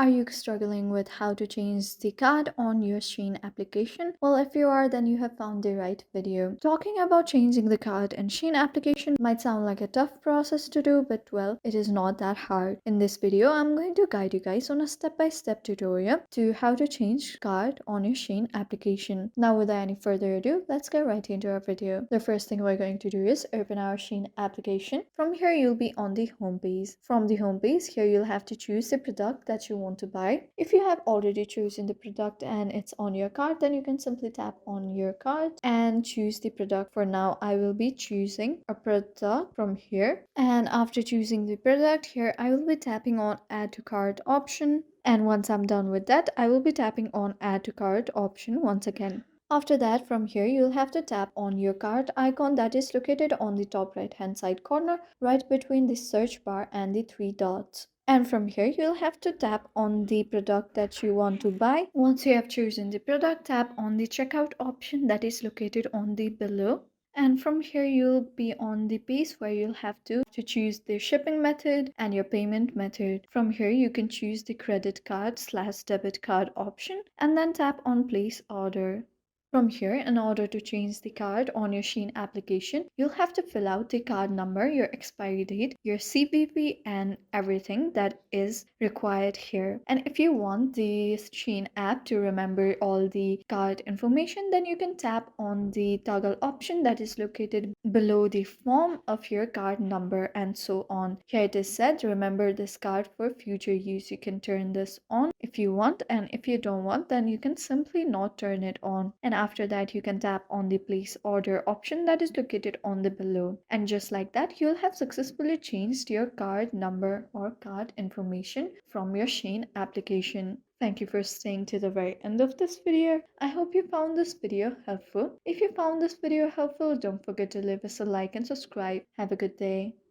Are you struggling with how to change the card on your Shein application? Well, if you are, then you have found the right video. Talking about changing the card in Shein application might sound like a tough process to do, but well, it is not that hard. In this video, I'm going to guide you guys on a step-by-step tutorial to how to change card on your Shein application. Now, without any further ado, let's get right into our video. The first thing we're going to do is open our Shein application. From here, you'll be on the home page. From the home page, here you'll have to choose the product that you want to buy. If you have already chosen the product and it's on your card, then you can simply tap on your card and choose the product. For now, I will be choosing a product from here, and after choosing the product here, I will be tapping on add to cart option, and once I'm done with that, I will be tapping on add to cart option once again. After that, from here, you'll have to tap on your cart icon that is located on the top right hand side corner, right between the search bar and the three dots. And from here, you'll have to tap on the product that you want to buy. Once you have chosen the product, tap on the checkout option that is located on the below. And from here, you'll be on the page where you'll have to choose the shipping method and your payment method. From here, you can choose the credit card / debit card option and then tap on place order. From here, in order to change the card on your Shein application, you'll have to fill out the card number, your expiry date, your CVV, and everything that is required here. And if you want the Shein app to remember all the card information, then you can tap on the toggle option that is located below the form of your card number and so on. Here it is said, remember this card for future use. You can turn this on if you want, and if you don't want, then you can simply not turn it on. And after that, you can tap on the place order option that is located on the below. And just like that, you'll have successfully changed your card number or card information from your Shein application. Thank you for staying to the very end of this video. I hope you found this video helpful. If you found this video helpful, don't forget to leave us a like and subscribe. Have a good day.